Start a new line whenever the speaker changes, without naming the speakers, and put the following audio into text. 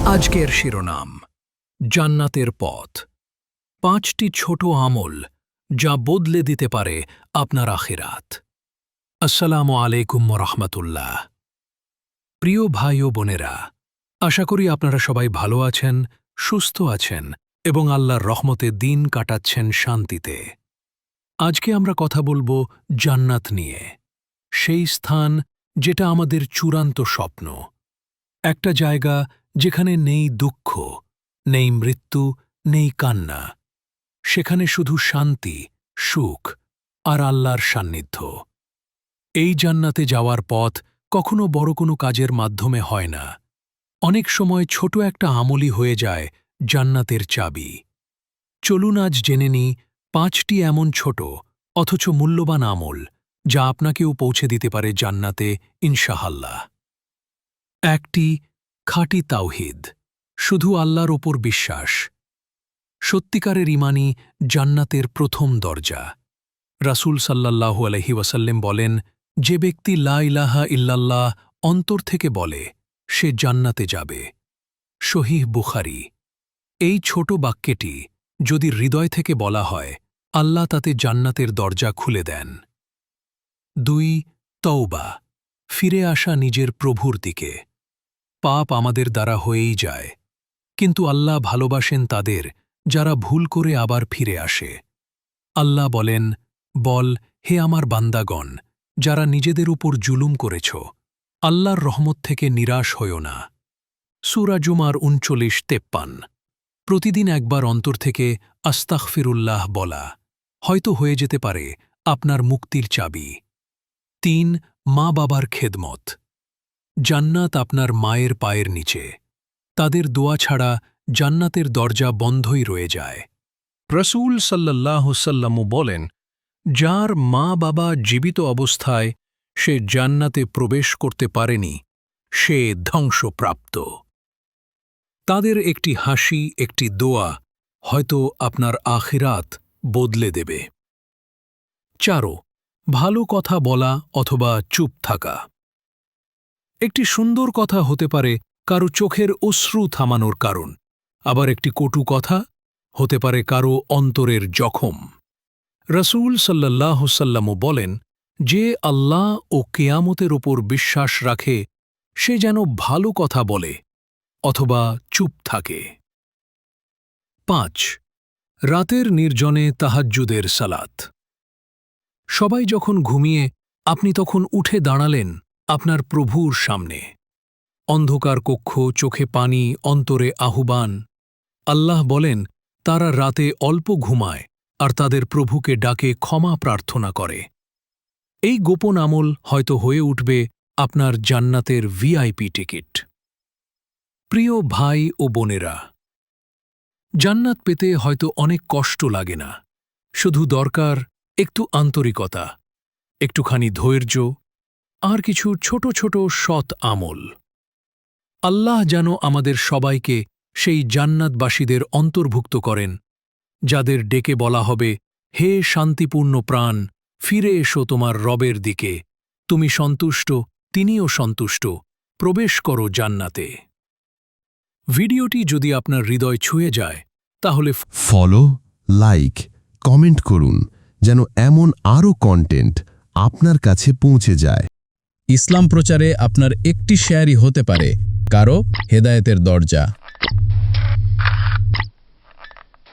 আজকের শিরোনাম জান্নাতের পথ। ৫টি ছোট আমল যা বদলে দিতে পারে আপনার আখিরাত। আসসালামু আলাইকুম রহমতুল্লাহ। প্রিয় ভাই ও বোনেরা, আশা করি আপনারা সবাই ভালো আছেন, সুস্থ আছেন এবং আল্লাহর রহমতে দিন কাটাচ্ছেন শান্তিতে। আজকে আমরা কথা বলবো জান্নাত নিয়ে, সেই স্থান যেটা আমাদের চূড়ান্ত স্বপ্ন। একটা জায়গা যেখানে নেই দুঃখ, নেই মৃত্যু, নেই কান্না। সেখানে শুধু শান্তি, সুখ আর আল্লাহর সান্নিধ্য। এই জান্নাতে যাওয়ার পথ কখনো বড় কোনো কাজের মাধ্যমে হয় না। অনেক সময় ছোট একটা আমলই হয়ে যায় জান্নাতের চাবি। চলুন আজ জেনে নিই ৫টি এমন ছোট অথচ মূল্যবান আমল যা আপনাকেও পৌঁছে দিতে পারে জান্নাতে ইনশাআল্লাহ। ১টি খাঁটি তাওহীদ, শুধু আল্লাহর ওপর বিশ্বাস। সত্যিকারের ঈমানই জান্নাতের প্রথম দরজা। রাসূল সাল্লাল্লাহু আলাইহি ওয়াসাল্লাম বলেন, যে ব্যক্তি লা ইলাহা ইল্লাল্লাহ অন্তর থেকে বলে, সে জান্নাতে যাবে। সহিহ বুখারী। এই ছোট বাক্যটি যদি হৃদয় থেকে বলা হয়, আল্লাহ তাতে জান্নাতের দরজা খুলে দেন। ২ তওবা, ফিরে আসা নিজের প্রভুর দিকে। পাপ আমাদের দ্বারা হয়েই যায়, কিন্তু আল্লাহ ভালোবাসেন তাদের যারা ভুল করে আবার ফিরে আসে। আল্লাহ বলেন, বল, হে আমার বান্দাগণ, যারা নিজেদের উপর জুলুম করেছ, আল্লাহর রহমত থেকে নিরাশ হইও না। সূরা জুমার ৩৯-৫৩। প্রতিদিন একবার অন্তর থেকে আস্তাগফিরুল্লাহ বলা হয়তো হয়ে যেতে পারে আপনার মুক্তির চাবি। ৩ মা বাবার খেদমত। জান্নাত আপনার মায়ের পায়ের নিচে। তাদের দোয়া ছাড়া জান্নাতের দরজা বন্ধই রয়ে যায়। রাসূল সাল্লাল্লাহু সাল্লাম বলেন, যার মা বাবা জীবিত অবস্থায় সে জান্নাতে প্রবেশ করতে পারেনি, সে ধ্বংসপ্রাপ্ত। তাদের একটি হাসি, একটি দোয়া হয়তো আপনার আখিরাত বদলে দেবে। ৪ ভালো কথা বলা অথবা চুপ থাকা। একটি সুন্দর কথা হতে পারে কারো চোখের অশ্রু থামানোর কারণ, আবার একটি কটু কথা হতে পারে কারো অন্তরের জখম। রাসূল সাল্লাল্লাহু সাল্লাম বলেন, যে আল্লাহ ও কিয়ামতের ওপর বিশ্বাস রাখে সে যেন ভালো কথা বলে অথবা চুপ থাকে। ৫ রাতের নির্জনে তাহাজ্জুদের সালাত। সবাই যখন ঘুমিয়ে আপনি তখন উঠে দাঁড়ালেন আপনার প্রভুর সামনে। অন্ধকার কক্ষ, চোখে পানি, অন্তরে আহ্বান। আল্লাহ বলেন, তারা রাতে অল্প ঘুমায় আর তাদের প্রভুকে ডাকে ক্ষমা প্রার্থনা করে। এই গোপন আমল হয়তো হয়ে উঠবে আপনার জান্নাতের ভিআইপি টিকিট। প্রিয় ভাই ও বোনেরা, জান্নাত পেতে হয়তো অনেক কষ্ট লাগে না, শুধু দরকার একটু আন্তরিকতা, একটুখানি ধৈর্য আর কিছু ছোট ছোট সৎ আমল। আল্লাহ যেন আমাদের সবাইকে সেই জান্নাতবাসীদের অন্তর্ভুক্ত করেন যাদের ডেকে বলা হবে, হে শান্তিপূর্ণ প্রাণ, ফিরে এসো তোমার রবের দিকে, তুমি সন্তুষ্ট, তিনিও সন্তুষ্ট, প্রবেশ করো জান্নাতে। ভিডিওটি যদি আপনার হৃদয় ছুঁয়ে যায় তাহলে
ফলো, লাইক, কমেন্ট করুন যেন এমন আরও কন্টেন্ট আপনার কাছে পৌঁছে যায়।
ইসলাম প্রচারে আপনার একটি শেয়ারই হতে পারে কারো হেদায়েতের দরজা।